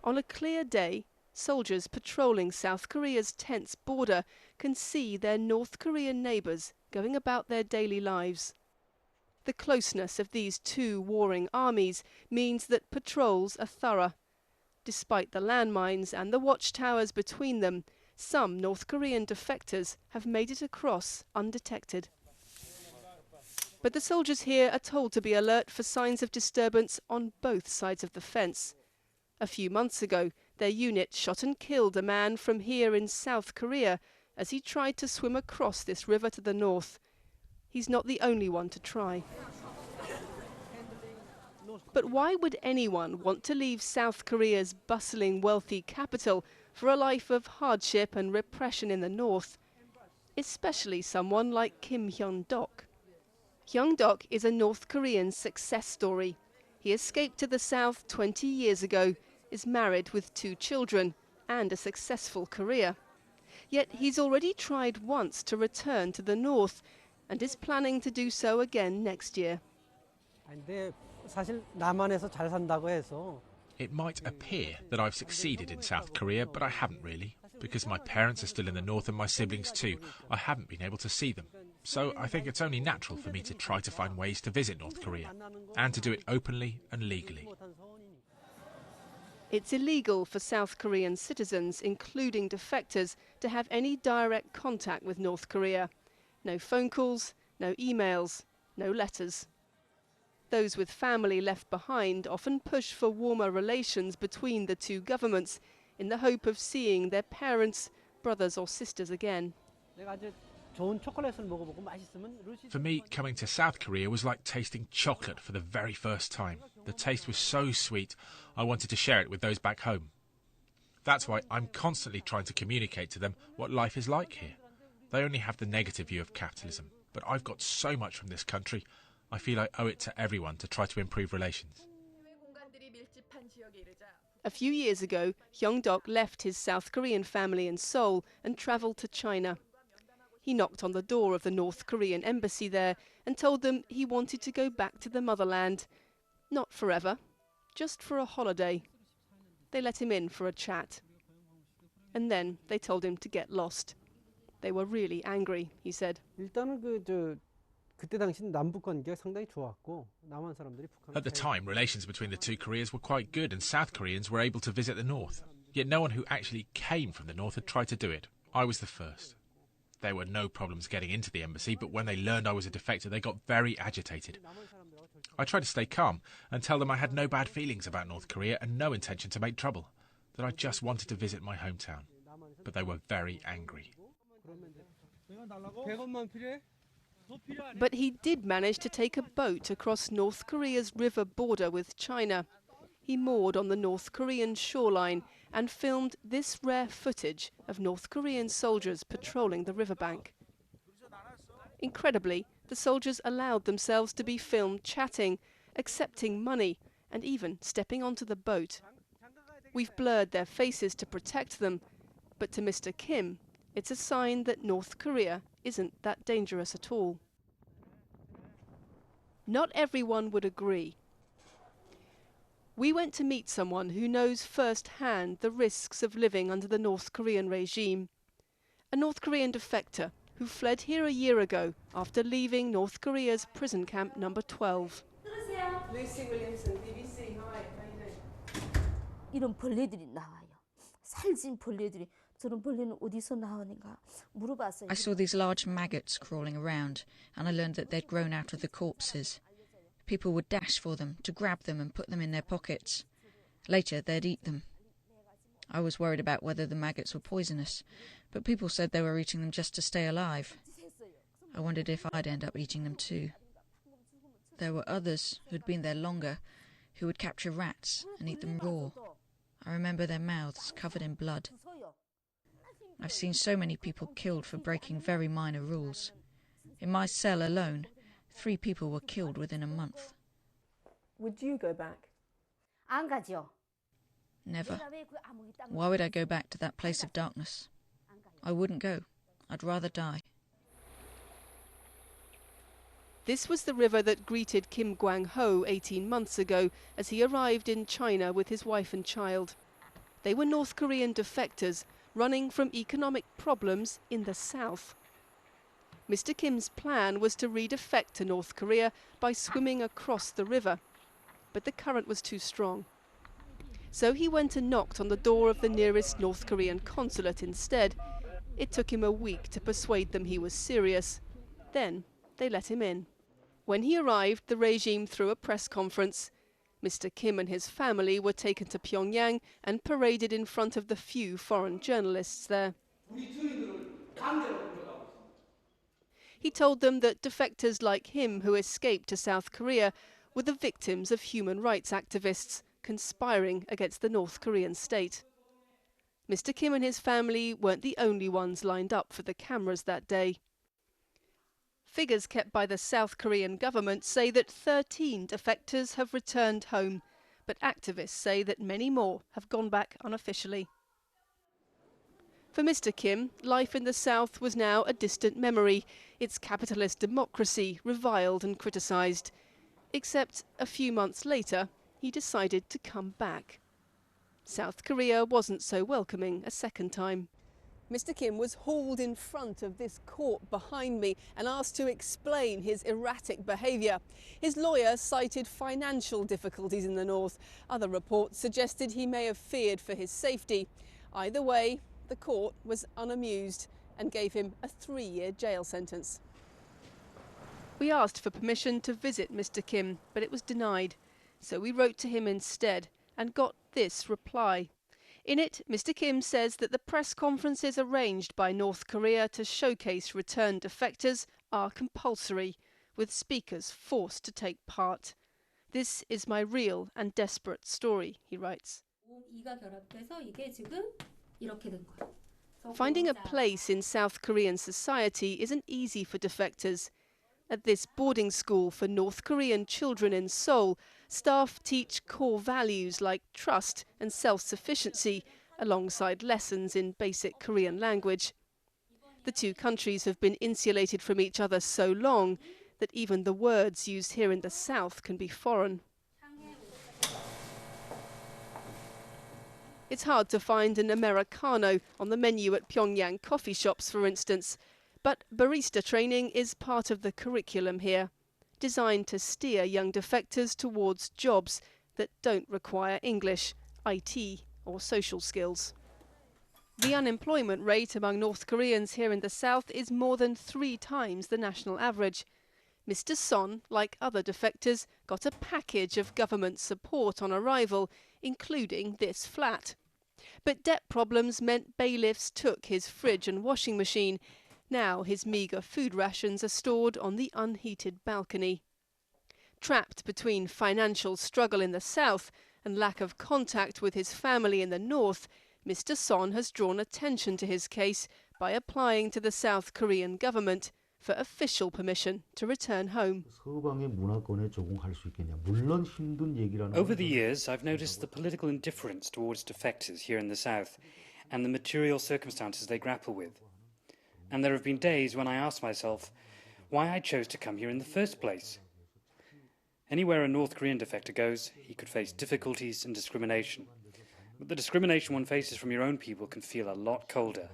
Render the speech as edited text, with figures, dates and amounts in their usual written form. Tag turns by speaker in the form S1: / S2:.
S1: On a clear day, soldiers patrolling South Korea's tense border can see their North Korean neighbours going about their daily lives. The closeness of these two warring armies means that patrols are thorough. Despite the landmines and the watchtowers between them, some North Korean defectors have made it across undetected. But the soldiers here are told to be alert for signs of disturbance on both sides of the fence. A few months ago, their unit shot and killed a man from here in South Korea as he tried to swim across this river to the north. He's not the only one to try. But why would anyone want to leave South Korea's bustling, wealthy capital for a life of hardship and repression in the north? Especially someone like Kim Hyun-dok. Hyun-dok is a North Korean success story. He escaped to the south 20 years ago, is married with 2 children and a successful career. Yet he's already tried once to return to the north and is planning to do so again next year.
S2: It might appear that I've succeeded in South Korea, but I haven't really. Because my parents are still in the north and my siblings too, I haven't been able to see them. So I think it's only natural for me to try to find ways to visit North Korea, and to do it openly and legally.
S1: It's illegal for South Korean citizens, including defectors, to have any direct contact with North Korea. No phone calls, no emails, no letters. Those with family left behind often push for warmer relations between the two governments in the hope of seeing their parents, brothers or sisters again.
S2: For me, coming to South Korea was like tasting chocolate for the very first time. The taste was so sweet, I wanted to share it with those back home. That's why I'm constantly trying to communicate to them what life is like here. They only have the negative view of capitalism, but I've got so much from this country, I feel I owe it to everyone to try to improve relations.
S1: A few years ago, Hyun-dok left his South Korean family in Seoul and travelled to China. He knocked on the door of the North Korean embassy there and told them he wanted to go back to the motherland. Not forever, just for a holiday. They let him in for a chat. And then they told him to get lost. They were really angry, he said.
S2: At the time, relations between the two Koreas were quite good and South Koreans were able to visit the north. Yet no one who actually came from the north had tried to do it. I was the first. There were no problems getting into the embassy, but when they learned I was a defector, they got very agitated. I tried to stay calm and tell them I had no bad feelings about North Korea and no intention to make trouble, that I just wanted to visit my hometown. But they were very angry.
S1: But he did manage to take a boat across North Korea's river border with China. He moored on the North Korean shoreline and filmed this rare footage of North Korean soldiers patrolling the riverbank. Incredibly, the soldiers allowed themselves to be filmed chatting, accepting money, and even stepping onto the boat. We've blurred their faces to protect them, but to Mr. Kim, it's a sign that North Korea isn't that dangerous at all. Not everyone would agree. We went to meet someone who knows firsthand the risks of living under the North Korean regime. A North Korean defector who fled here a year ago after leaving North Korea's prison camp number 12. Lucy Williamson, BBC. Hi, how you doing?
S3: 이런 벌레들이 나와요. 살찐 벌레들이.
S4: I saw these large maggots crawling around, and I learned that they'd grown out of the corpses. People would dash for them, to grab them and put them in their pockets. Later, they'd eat them. I was worried about whether the maggots were poisonous, but people said they were eating them just to stay alive. I wondered if I'd end up eating them too. There were others who'd been there longer, who would capture rats and eat them raw. I remember their mouths covered in blood. I've seen so many people killed for breaking very minor rules. In my cell alone, 3 people were killed within a month.
S1: Would you go back?
S3: 안 가죠.
S4: Never. Why would I go back to that place of darkness? I wouldn't go. I'd rather die.
S1: This was the river that greeted Kim Kwang-ho 18 months ago as he arrived in China with his wife and child. They were North Korean defectors running from economic problems in the south. Mr. Kim's plan was to redefect to North Korea by swimming across the river, but the current was too strong. So he went and knocked on the door of the nearest North Korean consulate instead. It took him a week to persuade them he was serious. Then they let him in. When he arrived, the regime threw a press conference. Mr. Kim and his family were taken to Pyongyang and paraded in front of the few foreign journalists there. He told them that defectors like him who escaped to South Korea were the victims of human rights activists conspiring against the North Korean state. Mr. Kim and his family weren't the only ones lined up for the cameras that day. Figures kept by the South Korean government say that 13 defectors have returned home, but activists say that many more have gone back unofficially. For Mr. Kim, life in the South was now a distant memory, its capitalist democracy reviled and criticised. Except a few months later, he decided to come back. South Korea wasn't so welcoming a second time. Mr. Kim was hauled in front of this court behind me and asked to explain his erratic behaviour. His lawyer cited financial difficulties in the north. Other reports suggested he may have feared for his safety. Either way, the court was unamused and gave him a 3-year jail sentence. We asked for permission to visit Mr. Kim, but it was denied. So we wrote to him instead and got this reply. In it, Mr. Kim says that the press conferences arranged by North Korea to showcase returned defectors are compulsory, with speakers forced to take part. This is my real and desperate story, he writes. Finding a place in South Korean society isn't easy for defectors. At this boarding school for North Korean children in Seoul, staff teach core values like trust and self-sufficiency, alongside lessons in basic Korean language. The two countries have been insulated from each other so long that even the words used here in the South can be foreign. It's hard to find an Americano on the menu at Pyongyang coffee shops, for instance. But barista training is part of the curriculum here, designed to steer young defectors towards jobs that don't require English, IT or social skills. The unemployment rate among North Koreans here in the South is more than 3 times the national average. Mr. Son, like other defectors, got a package of government support on arrival, including this flat. But debt problems meant bailiffs took his fridge and washing machine. Now his meagre food rations are stored on the unheated balcony. Trapped between financial struggle in the south and lack of contact with his family in the north, Mr. Son has drawn attention to his case by applying to the South Korean government for official permission to return home.
S5: Over the years, I've noticed the political indifference towards defectors here in the south and the material circumstances they grapple with. And there have been days when I ask myself why I chose to come here in the first place. Anywhere a North Korean defector goes, he could face difficulties and discrimination. But the discrimination one faces from your own people can feel a lot colder.